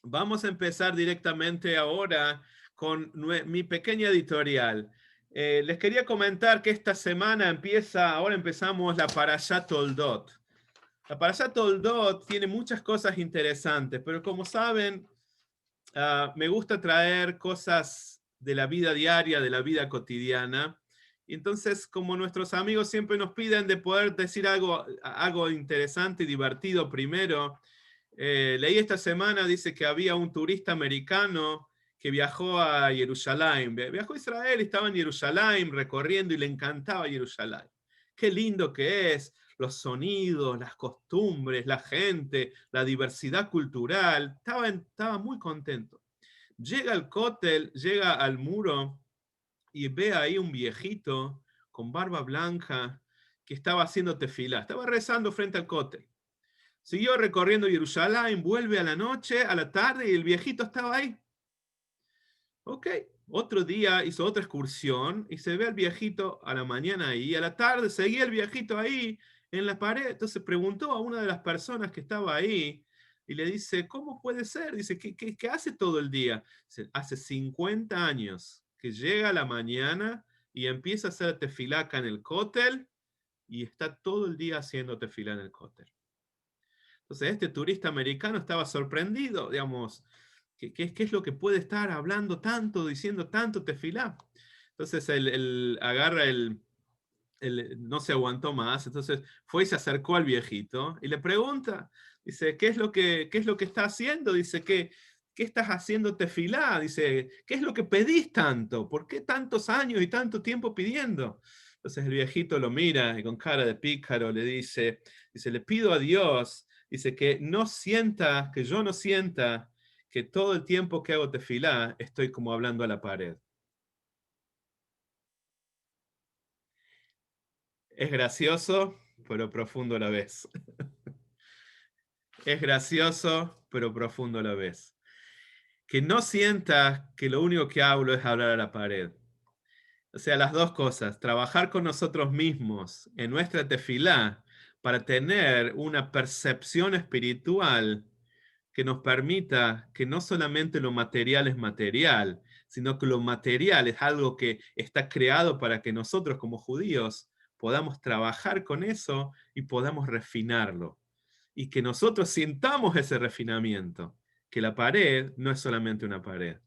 Vamos a empezar directamente ahora con mi pequeña editorial. Les quería comentar que esta semana ahora empezamos la Parashat Toldot. La Parashat Toldot tiene muchas cosas interesantes, pero como saben, me gusta traer cosas de la vida diaria, de la vida cotidiana. Y entonces, como nuestros amigos siempre nos piden de poder decir algo interesante y divertido primero, leí esta semana, dice que había un turista americano que viajó a Jerusalén. Viajó a Israel y estaba en Jerusalén recorriendo y le encantaba Jerusalén. Qué lindo que es, los sonidos, las costumbres, la gente, la diversidad cultural. Estaba muy contento. Llega al cótel, llega al muro y ve ahí un viejito con barba blanca que estaba haciendo tefilá, estaba rezando frente al cótel. Siguió recorriendo Jerusalén, vuelve a la noche, a la tarde, y el viejito estaba ahí. Ok, otro día hizo otra excursión y se ve al viejito a la mañana ahí, y a la tarde seguía el viejito ahí en la pared. Entonces preguntó a una de las personas que estaba ahí y le dice, ¿cómo puede ser? Dice, ¿qué hace todo el día? Dice, hace 50 años que llega a la mañana y empieza a hacer tefilá acá en el cótel y está todo el día haciendo tefilá en el cótel. Entonces este turista americano estaba sorprendido, digamos, ¿qué es lo que puede estar hablando tanto, diciendo tanto tefilá? Entonces él agarra no se aguantó más, entonces fue y se acercó al viejito y le pregunta, dice, ¿qué es lo que está haciendo? Dice, ¿qué estás haciendo tefilá? Dice, ¿qué es lo que pedís tanto? ¿Por qué tantos años y tanto tiempo pidiendo? Entonces el viejito lo mira y con cara de pícaro le dice, le pido a Dios, dice, que yo no sienta que todo el tiempo que hago tefilá estoy como hablando a la pared. Es gracioso, pero profundo a la vez. Es gracioso, pero profundo a la vez. Que no sientas que lo único que hablo es hablar a la pared. O sea, las dos cosas, trabajar con nosotros mismos en nuestra tefilá para tener una percepción espiritual que nos permita que no solamente lo material es material, sino que lo material es algo que está creado para que nosotros como judíos podamos trabajar con eso y podamos refinarlo. Y que nosotros sintamos ese refinamiento, que la pared no es solamente una pared.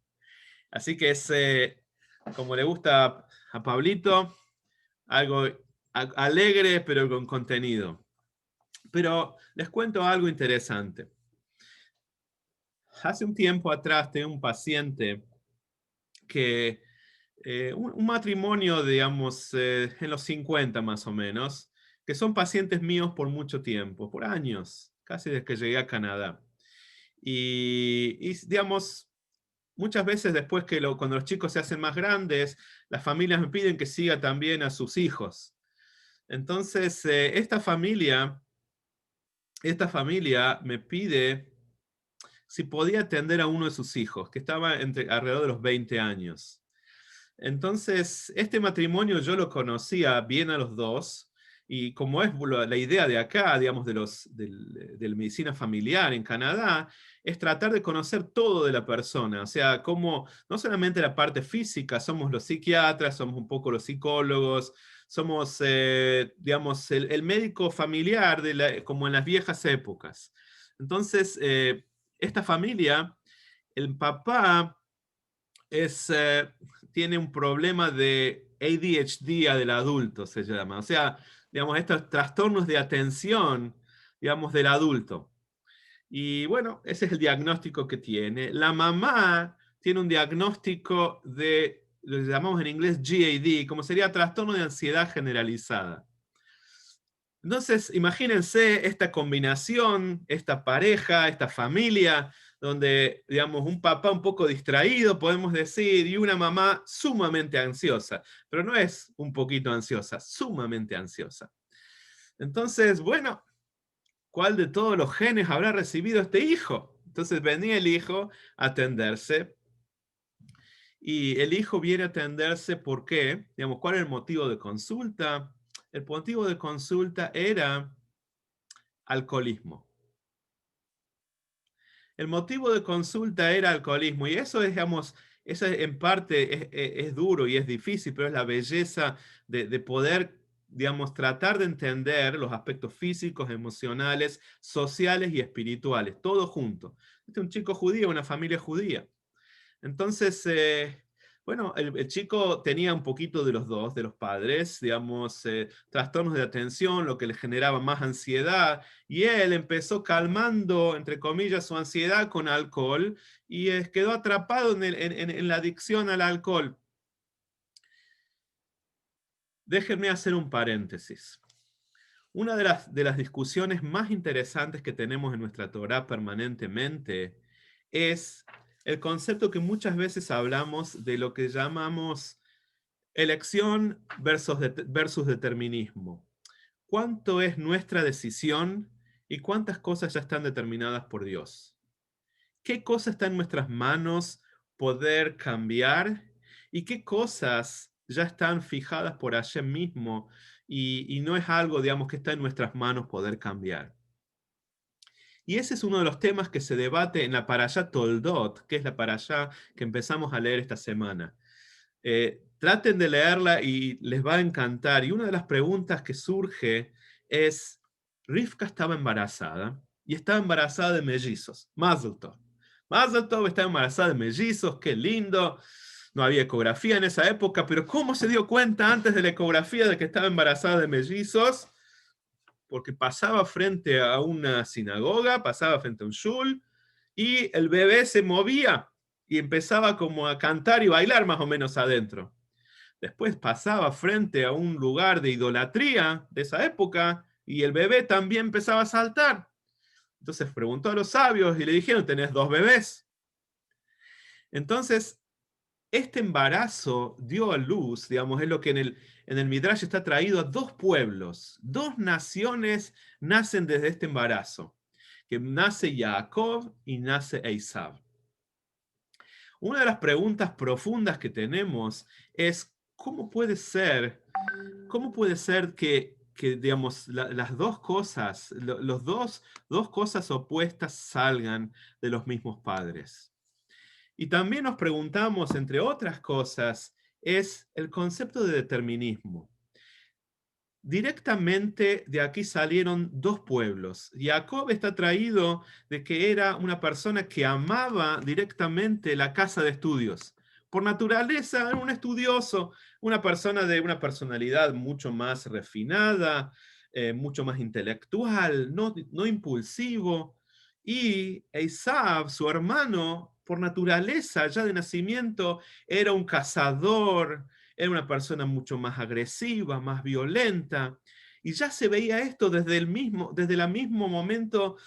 Así que es, como le gusta a Pablito, algo alegre pero con contenido. Pero les cuento algo interesante. Hace un tiempo atrás tenía un paciente que, un matrimonio, digamos, en los 50 más o menos, que son pacientes míos por mucho tiempo, por años, casi desde que llegué a Canadá. Digamos, muchas veces después cuando los chicos se hacen más grandes, las familias me piden que siga también a sus hijos. Entonces, esta familia me pide si podía atender a uno de sus hijos, que estaba alrededor de los 20 años. Entonces, este matrimonio yo lo conocía bien a los dos, y como es la idea de acá, digamos, de la medicina familiar en Canadá, es tratar de conocer todo de la persona, o sea, como no solamente la parte física, somos los psiquiatras, somos un poco los psicólogos, somos, digamos, el médico familiar como en las viejas épocas. Entonces, esta familia, el papá es, tiene un problema de ADHD del adulto, se llama. O sea, digamos, estos trastornos de atención, digamos, del adulto. Y bueno, ese es el diagnóstico que tiene. La mamá tiene un diagnóstico lo llamamos en inglés GAD, como sería trastorno de ansiedad generalizada. Entonces, imagínense esta combinación, esta pareja, esta familia, donde, digamos, un papá un poco distraído, podemos decir, y una mamá sumamente ansiosa, pero no es un poquito ansiosa, sumamente ansiosa. Entonces, bueno, ¿cuál de todos los genes habrá recibido este hijo? Entonces venía el hijo a atenderse, y el hijo viene a atenderse, ¿por qué? Digamos, ¿cuál es el motivo de consulta? El motivo de consulta era alcoholismo. El motivo de consulta era alcoholismo, y eso es, digamos, eso en parte es duro y es difícil, pero es la belleza de poder, digamos, tratar de entender los aspectos físicos, emocionales, sociales y espirituales, todo junto. Este es un chico judío, una familia judía. Entonces, bueno, el chico tenía un poquito de los dos, de los padres, digamos, trastornos de atención, lo que le generaba más ansiedad, y él empezó calmando, entre comillas, su ansiedad con alcohol, y quedó atrapado en la adicción al alcohol. Déjenme hacer un paréntesis. Una de las discusiones más interesantes que tenemos en nuestra Torá permanentemente es el concepto que muchas veces hablamos de lo que llamamos elección versus determinismo. ¿Cuánto es nuestra decisión y cuántas cosas ya están determinadas por Dios? ¿Qué cosa está en nuestras manos poder cambiar y qué cosas ya están fijadas por Hashem mismo y no es algo, digamos, que está en nuestras manos poder cambiar? Y ese es uno de los temas que se debate en la Parashá Toldot, que es la Parashá que empezamos a leer esta semana. Traten de leerla y les va a encantar. Y una de las preguntas que surge es, Rivka estaba embarazada y estaba embarazada de mellizos. Mazel tov. Mazel tov, estaba embarazada de mellizos, qué lindo. No había ecografía en esa época, pero ¿cómo se dio cuenta antes de la ecografía de que estaba embarazada de mellizos? Porque pasaba frente a una sinagoga, pasaba frente a un shul, y el bebé se movía y empezaba como a cantar y bailar más o menos adentro. Después pasaba frente a un lugar de idolatría de esa época y el bebé también empezaba a saltar. Entonces preguntó a los sabios y le dijeron, tenés dos bebés. Entonces, este embarazo dio a luz, digamos, es lo que en el Midrash está traído a dos pueblos, dos naciones nacen desde este embarazo, que nace Jacob y nace Esaú. Una de las preguntas profundas que tenemos es, ¿cómo puede ser que digamos, las dos cosas, los dos cosas opuestas salgan de los mismos padres? Y también nos preguntamos, entre otras cosas, es el concepto de determinismo. Directamente de aquí salieron dos pueblos. Jacob está traído de que era una persona que amaba directamente la casa de estudios. Por naturaleza era un estudioso, una persona de una personalidad mucho más refinada, mucho más intelectual, no impulsivo. Y Esaú, su hermano, por naturaleza, ya de nacimiento, era un cazador, era una persona mucho más agresiva, más violenta, y ya se veía esto desde el mismo momento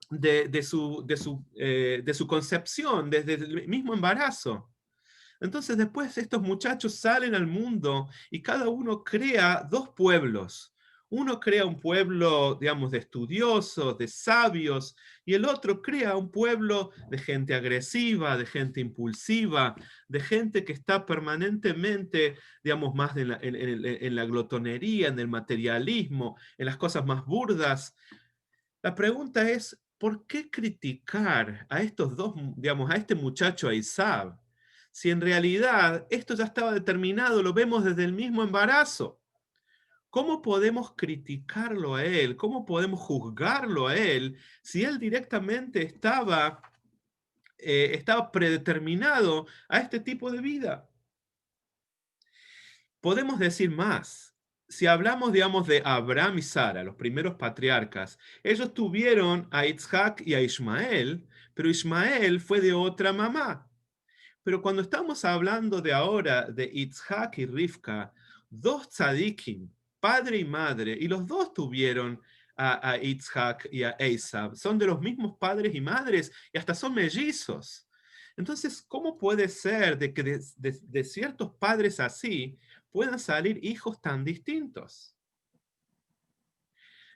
de su concepción, desde el mismo embarazo. Entonces después estos muchachos salen al mundo y cada uno crea dos pueblos. Uno crea un pueblo, digamos, de estudiosos, de sabios, y el otro crea un pueblo de gente agresiva, de gente impulsiva, de gente que está permanentemente, digamos, más en la glotonería, en el materialismo, en las cosas más burdas. La pregunta es, ¿por qué criticar a estos dos, digamos, a este muchacho, a Esaú, si en realidad esto ya estaba determinado, lo vemos desde el mismo embarazo? ¿Cómo podemos criticarlo a él? ¿Cómo podemos juzgarlo a él si él directamente estaba predeterminado a este tipo de vida? Podemos decir más. Si hablamos, digamos, de Abraham y Sara, los primeros patriarcas, ellos tuvieron a Isaac y a Ismael, pero Ismael fue de otra mamá. Pero cuando estamos hablando de ahora de Isaac y Rivka, dos tzadikim, padre y madre, y los dos tuvieron a Isaac y a Esaú, son de los mismos padres y madres, y hasta son mellizos. Entonces, ¿cómo puede ser de que de ciertos padres así puedan salir hijos tan distintos?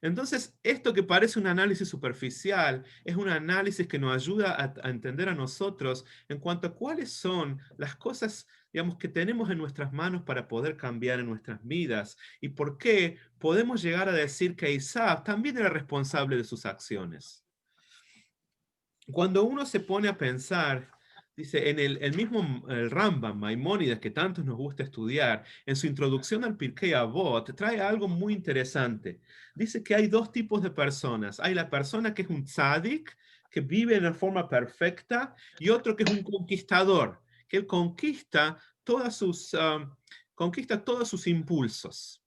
Entonces, esto que parece un análisis superficial es un análisis que nos ayuda a entender a nosotros en cuanto a cuáles son las cosas, digamos, que tenemos en nuestras manos para poder cambiar en nuestras vidas y por qué podemos llegar a decir que Esaú también era responsable de sus acciones. cuando uno se pone a pensar, dice, en el mismo el Rambam, Maimónides, que tanto nos gusta estudiar, en su introducción al Pirkei Avot, trae algo muy interesante. Dice que hay dos tipos de personas. Hay la persona que es un tzadik, que vive en una forma perfecta, y otro que es un conquistador, que él conquista todos sus impulsos.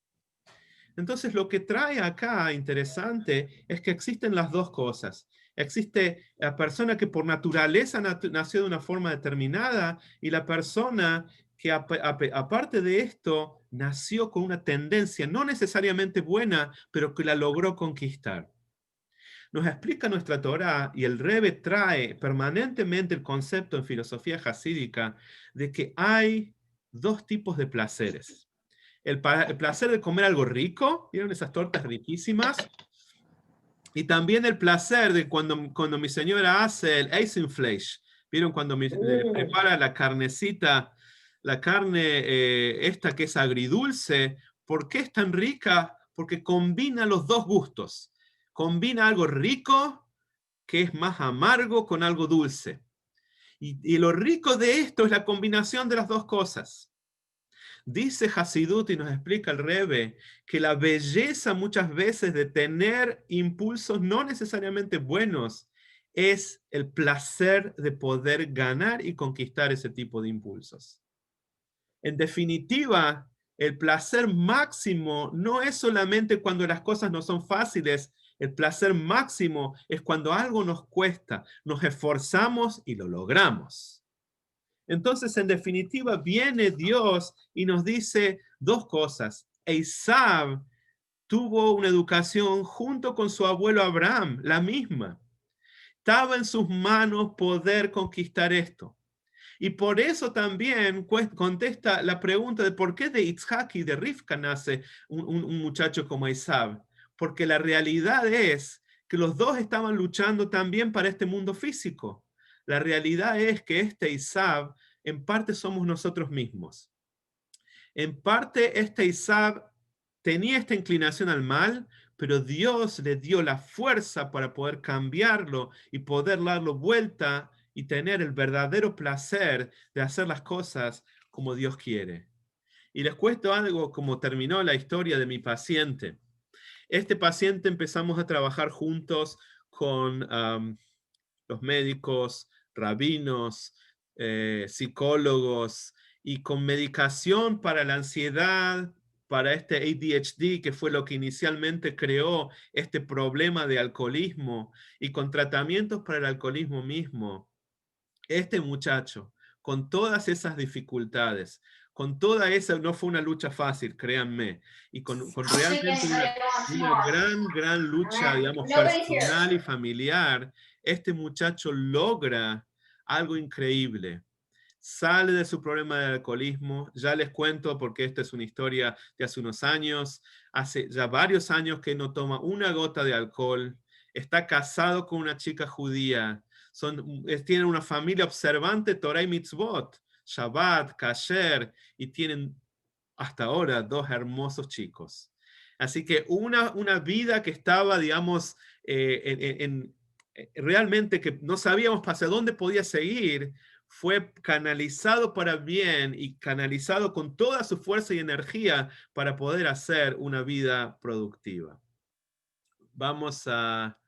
Entonces, lo que trae acá interesante es que existen las dos cosas. Existe la persona que por naturaleza nació de una forma determinada y la persona que aparte de esto nació con una tendencia no necesariamente buena, pero que la logró conquistar. Nos explica nuestra Torá y el Rebbe trae permanentemente el concepto en filosofía jasídica de que hay dos tipos de placeres. El placer de comer algo rico, ¿vieron esas tortas riquísimas? Y también el placer de cuando mi señora hace el Eisenfleisch, ¿vieron? Cuando le prepara la carnecita, la carne esta que es agridulce. ¿Por qué es tan rica? Porque combina los dos gustos. Combina algo rico, que es más amargo, con algo dulce. Y lo rico de esto es la combinación de las dos cosas. Dice Hasidut y nos explica el Rebbe que la belleza muchas veces de tener impulsos no necesariamente buenos es el placer de poder ganar y conquistar ese tipo de impulsos. En definitiva, el placer máximo no es solamente cuando las cosas no son fáciles, el placer máximo es cuando algo nos cuesta, nos esforzamos y lo logramos. Entonces, en definitiva, viene Dios y nos dice dos cosas. Esaú tuvo una educación junto con su abuelo Abraham, la misma. Estaba en sus manos poder conquistar esto. Y por eso también contesta la pregunta de por qué de Itzhak y de Rivka nace un muchacho como Esaú. Porque la realidad es que los dos estaban luchando también para este mundo físico. La realidad es que este Esaú en parte somos nosotros mismos. En parte este Esaú tenía esta inclinación al mal, pero Dios le dio la fuerza para poder cambiarlo y poder darlo vuelta y tener el verdadero placer de hacer las cosas como Dios quiere. Y les cuento algo como terminó la historia de mi paciente. Este paciente empezamos a trabajar juntos con los médicos, rabinos, psicólogos y con medicación para la ansiedad, para este ADHD, que fue lo que inicialmente creó este problema de alcoholismo, y con tratamientos para el alcoholismo mismo. Este muchacho, con todas esas dificultades, con toda esa, no fue una lucha fácil, créanme, y con realmente una gran lucha, digamos, personal y familiar, este muchacho logra algo increíble. Sale de su problema de alcoholismo, ya les cuento porque esta es una historia de hace unos años, hace ya varios años que no toma una gota de alcohol, está casado con una chica judía, tienen una familia observante, Torah y Mitzvot, Shabbat, Kasher, y tienen hasta ahora dos hermosos chicos. Así que una vida que estaba, digamos, realmente que no sabíamos hacia dónde podía seguir, fue canalizado para bien y canalizado con toda su fuerza y energía para poder hacer una vida productiva. Vamos a